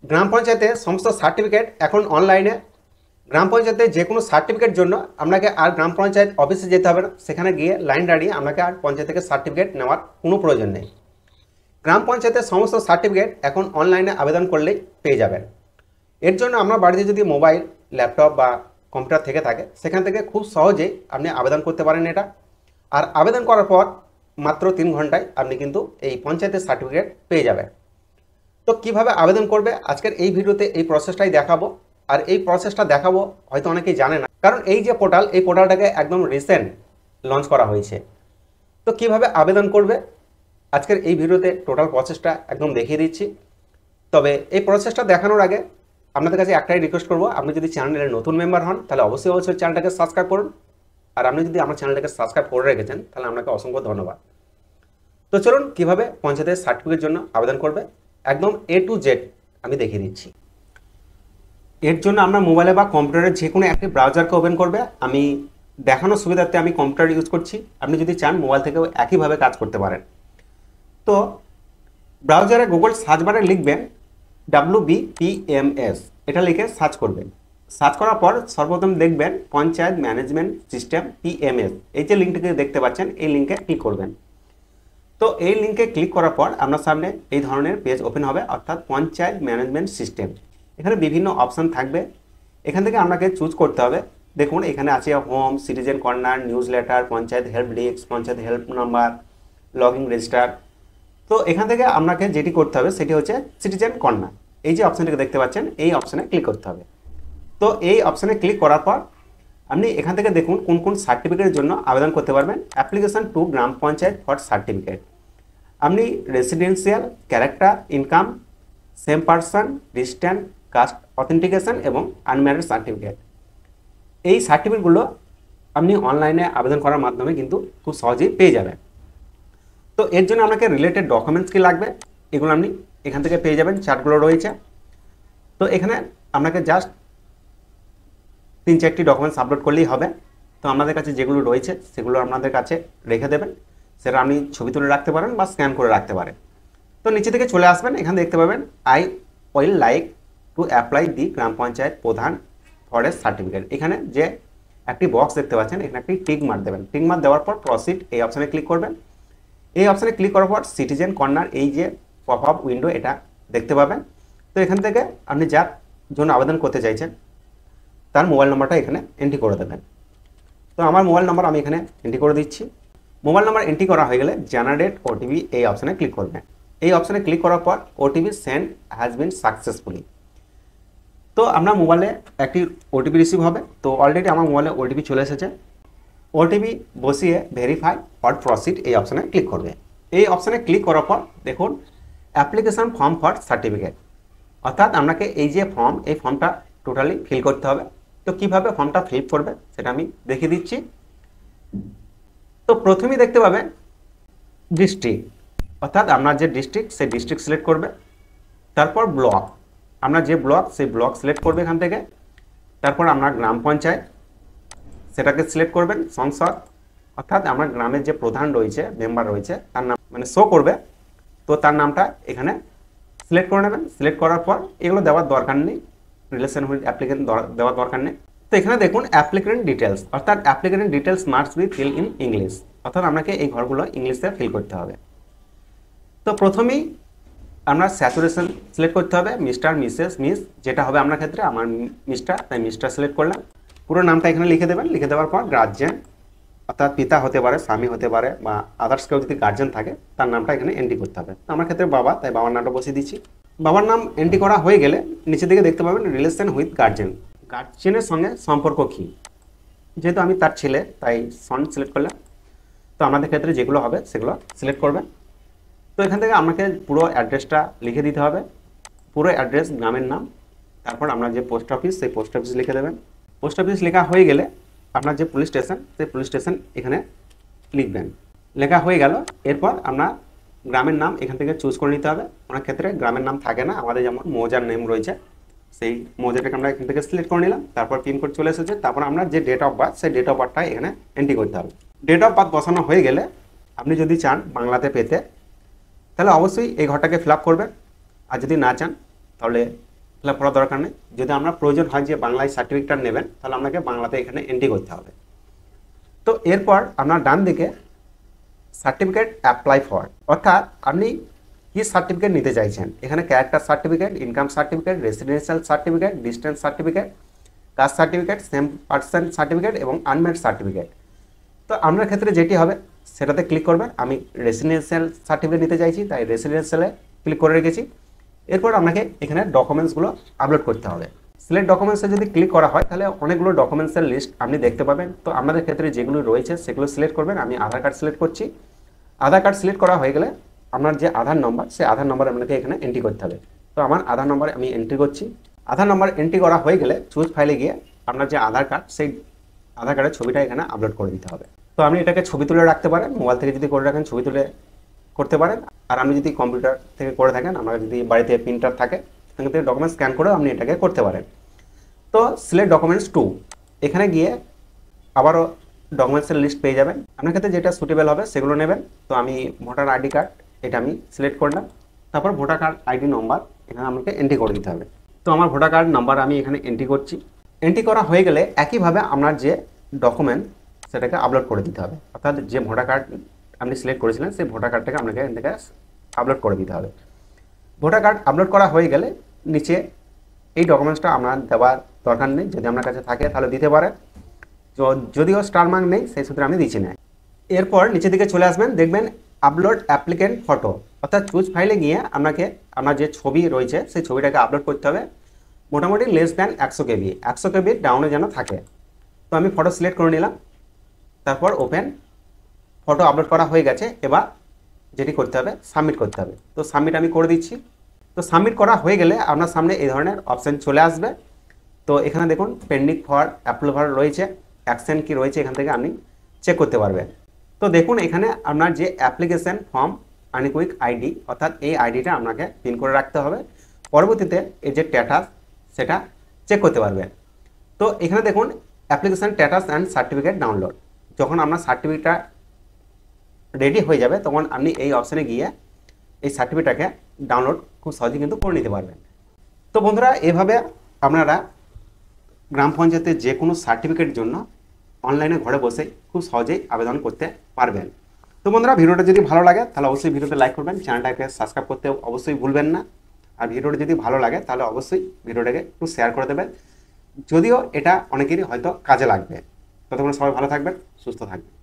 গ্রাম পঞ্চায়েতে সমস্ত সার্টিফিকেট এখন অনলাইনে। গ্রাম পঞ্চায়েতে যে কোনো সার্টিফিকেট জন্য আপনাকে আর গ্রাম পঞ্চায়েত অফিসে যেতে হবে না, সেখানে গিয়ে লাইন দাঁড়িয়ে আপনাকে আর পঞ্চায়েত থেকে সার্টিফিকেট নেওয়ার কোনো প্রয়োজন নেই। গ্রাম পঞ্চায়েতের সমস্ত সার্টিফিকেট এখন অনলাইনে আবেদন করলেই পেয়ে যাবেন। এর জন্য আপনার বাড়িতে যদি মোবাইল, ল্যাপটপ বা কম্পিউটার থেকে থাকে, সেখান থেকে খুব সহজেই আপনি আবেদন করতে পারেন এটা। আর আবেদন করার পর মাত্র 3 ঘন্টায় আপনি কিন্তু এই পঞ্চায়েতের সার্টিফিকেট পেয়ে যাবেন। তো কিভাবে আবেদন করবে আজকের এই ভিডিওতে এই প্রসেসটাই দেখাবো। আর এই প্রসেসটা দেখাবো হয়তো অনেকেই জানে না, কারণ এই যে পোর্টাল, এই পোর্টালটাকে একদম রিসেন্ট লঞ্চ করা হয়েছে। তো কিভাবে আবেদন করবে আজকের এই ভিডিওতে টোটাল প্রসেসটা একদম দেখিয়ে দিচ্ছি। তবে এই প্রসেসটা দেখানোর আগে আপনাদের কাছে একটাই রিকোয়েস্ট করবো, আপনি যদি চ্যানেলের নতুন মেম্বার হন তাহলে অবশ্যই চ্যানেলটাকে সাবস্ক্রাইব করুন। আর আপনি যদি আমার চ্যানেলটাকে সাবস্ক্রাইব করে রেখেছেন তাহলে আপনাকে অসংখ্য ধন্যবাদ। তো চলুন কিভাবে পঞ্চায়েতের সার্টিফিকেটের জন্য আবেদন করবে একদম A to Z আমি দেখিয়ে দিচ্ছি। এর জন্য আমরা মোবাইলে বা কম্পিউটারে যে কোনো একটি ব্রাউজারকে ওপেন করবে। আমি দেখানোর সুবিধার্থে আমি কম্পিউটার ইউজ করছি, আপনি যদি চান মোবাইল থেকেও একইভাবে কাজ করতে পারেন। তো ব্রাউজারে গুগল সার্চ বারে লিখবেন WBPMS, এটা লিখে সার্চ করবেন। সার্চ করার পর সর্বপ্রথম দেখবেন পঞ্চায়েত ম্যানেজমেন্ট সিস্টেম PMS, এই যে লিঙ্কটিকে দেখতে পাচ্ছেন এই লিঙ্কে ক্লিক করবেন। তো এই লিঙ্কে ক্লিক করার পর আপনার সামনে এই ধরনের পেজ ওপেন হবে, অর্থাৎ পঞ্চায়েত ম্যানেজমেন্ট সিস্টেম। এখানে বিভিন্ন অপশান থাকবে, এখান থেকে আপনাকে চুজ করতে হবে। দেখুন এখানে আছে home, citizen corner, news letter, panchayat help desk, panchayat help number, login register. তো এখান থেকে আপনাকে যেটি করতে হবে সেটি হচ্ছে সিটিজেন কর্নার। এই যে অপশানটিকে দেখতে পাচ্ছেন এই অপশানে ক্লিক করতে হবে। তো এই অপশানে ক্লিক করার পর আপনি এখান থেকে দেখুন কোন কোন সার্টিফিকেটের জন্য আবেদন করতে পারবেন। Application to gram panchayat for certificate, আপনি residential, character, income, same person, distance, caste authentication এবং আনম্যারিড সার্টিফিকেট, এই সার্টিফিকেটগুলো আপনি অনলাইনে আবেদন করার মাধ্যমে কিন্তু খুব সহজেই পেয়ে যাবেন। তো এর জন্য আপনাকে রিলেটেড ডকুমেন্টস কি লাগবে এগুলো আপনি এখান থেকে পেয়ে যাবেন, চার্টগুলো রয়েছে। তো এখানে আপনাকে জাস্ট 3-4টি ডকুমেন্টস আপলোড করলেই হবে। তো আপনাদের কাছে যেগুলো রয়েছে সেগুলো আপনাদের কাছে রেখে দেবেন, সেটা আপনি ছবি তুলে রাখতে পারেন বা স্ক্যান করে রাখতে পারেন। তো নিচে থেকে চলে আসবেন, এখানে দেখতে পাবেন I will like to apply the gram panchayat pradhan for A certificate. এখানে যে একটি বক্স দেখতে পাচ্ছেন এখানে একটি টিক মার্ক দেবেন। টিক মার্ক দেওয়ার পর প্রসিড এই অপশানে ক্লিক করবেন। এই অপশানে ক্লিক করার পর সিটিজেন কর্নার এই যে পপ আপ উইন্ডো এটা দেখতে পাবেন। তো এখান থেকে আপনি যার জন্য আবেদন করতে চাইছেন তার মোবাইল নাম্বারটা এখানে এন্ট্রি করে দেবেন। তো আমার মোবাইল নাম্বার আমি এখানে এন্ট্রি করে দিচ্ছি। মোবাইল নাম্বার এন্ট্রি করা হয়ে গেলে জেনারেট ওটিপি এই অপশানে ক্লিক করবেন। এই অপশানে ক্লিক করার পর OTP send has been successfully. তো আপনার মোবাইলে একটি ওটিপি রিসিভ হবে। তো অলরেডি আমার মোবাইলে ওটিপি চলে এসেছে। ওটিপি বসিয়ে ভেরিফাই অর প্রসিড এই অপশানে ক্লিক করবে। এই অপশানে ক্লিক করার পর দেখুন অ্যাপ্লিকেশন ফর্ম ফর সার্টিফিকেট, অর্থাৎ আপনাকে এই যে ফর্ম, এই ফর্মটা টোটালি ফিল করতে হবে। তো কিভাবে ফর্মটা ফিল করবে সেটা আমি দেখিয়ে দিচ্ছি। তো প্রথমেই দেখতে পাবেন ডিস্ট্রিক্ট, অর্থাৎ আপনার যে ডিস্ট্রিক্ট সেই ডিস্ট্রিক্ট সিলেক্ট করবে। তারপর ব্লক, আপনার যে ব্লক সেই ব্লক সিলেক্ট করবে এখান থেকে। তারপর আপনার গ্রাম পঞ্চায়েত সেটাকে সিলেক্ট করবেন। সংসদ, অর্থাৎ আপনার গ্রামের যে প্রধান রয়েছে, মেম্বার রয়েছে, তার নাম মানে শো করবে, তো তার নামটা এখানে সিলেক্ট করে নেবেন। সিলেক্ট করার পর এগুলো দেওয়ার দরকার নেই, রিলেশন উইথ অ্যাপ্লিকেন্ট দেওয়ার দরকার নেই। তো এখানে দেখুন অ্যাপ্লিকেন্ট ডিটেলস, অর্থাৎ applicant details must be fill in English, অর্থাৎ আপনাকে এই ঘরগুলো ইংলিশে ফিল করতে হবে। তো প্রথমেই আপনার স্যাচুরেশন সিলেক্ট করতে হবে, মিস্টার, মিসেস, মিস, যেটা হবে আপনার ক্ষেত্রে। আমার মিস্টার, তাই মিস্টার সিলেক্ট করলাম। পুরো নামটা এখানে লিখে দেবেন। লিখে দেওয়ার পর গার্জিয়ান, অর্থাৎ পিতা হতে পারে, স্বামী হতে পারে, বা আদার্স কেউ যদি গার্জিয়ান থাকে তার নামটা এখানে এন্ট্রি করতে হবে। আমার ক্ষেত্রে বাবা, তাই বাবার নামটা বসিয়ে দিচ্ছি। বাবার নাম এন্ট্রি করা হয়ে গেলে নিচের দিকে দেখতে পাবেন রিলেশন উইথ গার্জিয়ান, গার্জিয়ানের সঙ্গে সম্পর্ক কী। যেহেতু আমি তার ছেলে তাই সন সিলেক্ট করলাম। তো আপনাদের ক্ষেত্রে যেগুলো হবে সেগুলো সিলেক্ট করবেন। তো এখান থেকে আপনাকে পুরো অ্যাড্রেসটা লিখে দিতে হবে, পুরো অ্যাড্রেস, গ্রামের নাম, তারপর আপনার যে পোস্ট অফিস সেই পোস্ট অফিস লিখে দেবেন। পোস্ট অফিস লেখা হয়ে গেলে আপনার যে পুলিশ স্টেশন সেই পুলিশ স্টেশন এখানে লিখবেন। লেখা হয়ে গেল, এরপর আপনার গ্রামের নাম এখান থেকে চুজ করে নিতে হবে। অনেক ক্ষেত্রে গ্রামের নাম থাকে না, আমাদের যেমন মৌজার নেম রয়েছে, সেই মৌজাটাকে আমরা এখান থেকে সিলেক্ট করে নিলাম। তারপর পিনকোড চলে এসেছে। তারপর আমরা যে ডেট অফ বার্থ সেই ডেট অফ বার্থটা এখানে এন্ট্রি করতে হবে। ডেট অফ বার্থ বসানো হয়ে গেলে আপনি যদি চান বাংলাতে পেতে তাহলে অবশ্যই এই ঘরটাকে ফিল আপ করবেন। আর যদি না চান তাহলে ফিল আপ করার দরকার নেই। যদি আমরা প্রয়োজন হয় যে বাংলায় সার্টিফিকেটটা নেবেন, তাহলে আপনাকে বাংলাতে এখানে এন্ট্রি করতে হবে। তো এরপর আপনার ডান দিকে সার্টিফিকেট অ্যাপ্লাই ফর, অর্থাৎ আপনি কি সার্টিফিকেট নিতে চাইছেন। এখানে character certificate, income certificate, residential certificate, distance certificate, caste certificate, same person certificate এবং আনমেড সার্টিফিকেট। তো আপনার ক্ষেত্রে যেটি হবে সেটাতে ক্লিক করবেন। আমি রেসিডেন্সিয়াল সার্টিফিকেট নিতে চাইছি, তাই রেসিডেন্সিয়ালে ক্লিক করে রেখেছি। এরপর আপনাকে এখানে ডকুমেন্টসগুলো আপলোড করতে হবে। সিলেক্ট ডকুমেন্টসে যদি ক্লিক করা হয় তাহলে অনেকগুলো ডকুমেন্টসের লিস্ট আপনি দেখতে পাবেন। তো আপনাদের ক্ষেত্রে যেগুলো রয়েছে সেগুলো সিলেক্ট করবেন। আমি আধার কার্ড সিলেক্ট করছি। আধার কার্ড সিলেক্ট করা হয়ে গেলে আপনার যে আধার নম্বর, সেই আধার নম্বর আপনাকে এখানে এন্ট্রি করতে হবে। তো আমার আধার নম্বর আমি এন্ট্রি করছি। আধার নম্বর এন্ট্রি করা হয়ে গেলে চুজ ফাইলে গিয়ে আপনার যে আধার কার্ড, সেই আধার কার্ডের ছবিটা এখানে আপলোড করে দিতে হবে। তো আপনি এটাকে ছবি তুলে রাখতে পারেন, মোবাইল থেকে যদি করে রাখেন ছবি তুলে করতে পারেন। আর আপনি যদি কম্পিউটার থেকে করে থাকেন, আপনার যদি বাড়িতে প্রিন্টার থাকে, সেখান থেকে ডকুমেন্ট স্ক্যান করেও আপনি এটাকে করতে পারেন। তো সিলেক্ট ডকুমেন্টস 2, এখানে গিয়ে আবারও ডকুমেন্টসের লিস্ট পেয়ে যাবেন। আপনার ক্ষেত্রে যেটা সুটেবল হবে সেগুলো নেবেন। তো আমি ভোটার আইডি কার্ড, এটা আমি সিলেক্ট করলাম। তারপর ভোটার কার্ড আইডি নম্বর এখানে আমাকে এন্ট্রি করে দিতে হবে। তো আমার ভোটার কার্ড নাম্বার আমি এখানে এন্ট্রি করছি। এন্ট্রি করা হয়ে গেলে একইভাবে আপনার যে ডকুমেন্ট সেটাকে আপলোড করে দিতে হবে। অর্থাৎ যে ভোটার কার্ড আপনি সিলেক্ট করেছিলেন সেই ভোটার কার্ডটাকে আপনাকে এখান থেকে আপলোড করে দিতে হবে। ভোটার কার্ড আপলোড করা হয়ে গেলে নিচে এই ডকুমেন্টসটা আপনার দেওয়ার দরকার নেই, যদি আপনার কাছে থাকে তাহলে দিতে পারেন। যদিও স্টার মার্ক নেই, সেই সূত্রে আমি দিচ্ছি না। এরপর নিচের দিকে চলে আসবেন, দেখবেন আপলোড অ্যাপ্লিকেন্ট ফটো, অর্থাৎ চুজ ফাইলে গিয়ে আপনাকে আপনার যে ছবি রয়েছে সেই ছবিটাকে আপলোড করতে হবে। মোটামুটি লেস দ্যান 100 KB, 100 KB ডাউনে যেন থাকে। তো আমি ফটো সিলেক্ট করে নিলাম। তারপর ওপেন, ফটো আপলোড করা হয়ে গেছে। এবার যেটি করতে হবে সাবমিট করতে হবে। তো সাবমিট আমি করে দিচ্ছি। তো সাবমিট করা হয়ে গেলে আপনার সামনে এই ধরনের অপশান চলে আসবে। তো এখানে দেখুন পেন্ডিং ফর অ্যাপ্রুভাল রয়েছে, অ্যাকশন কি রয়েছে এখান থেকে আপনি চেক করতে পারবেন। তো দেখুন এখানে আপনার যে অ্যাপ্লিকেশন ফর্ম আনিকুইক আইডি, অর্থাৎ এই আইডিটা আপনাকে পিন করে রাখতে হবে। পরবর্তীতে এই যে স্ট্যাটাস সেটা চেক করতে পারবেন। তো এখানে দেখুন application status and certificate download, যখন আপনার সার্টিফিকেটটা রেডি হয়ে যাবে তখন আপনি এই অপশানে গিয়ে এই সার্টিফিকেটটাকে ডাউনলোড খুব সহজে কিন্তু করে নিতে পারবেন। তো বন্ধুরা, এভাবে আপনারা গ্রাম পঞ্চায়েতের যে কোনো সার্টিফিকেটের জন্য অনলাইনে ঘরে বসে খুব সহজেই আবেদন করতে পারবেন। তো বন্ধুরা, ভিডিওটা যদি ভালো লাগে তাহলে অবশ্যই ভিডিওতে লাইক করবেন, চ্যানেলটাকে সাবস্ক্রাইব করতে অবশ্যই ভুলবেন না। আর ভিডিওটা যদি ভালো লাগে তাহলে অবশ্যই ভিডিওটাকে একটু শেয়ার করে দেবেন, যদিও এটা অনেকেরই হয়তো কাজে লাগবে। ততক্ষণ সবাই ভালো থাকবেন, সুস্থ থাকবেন।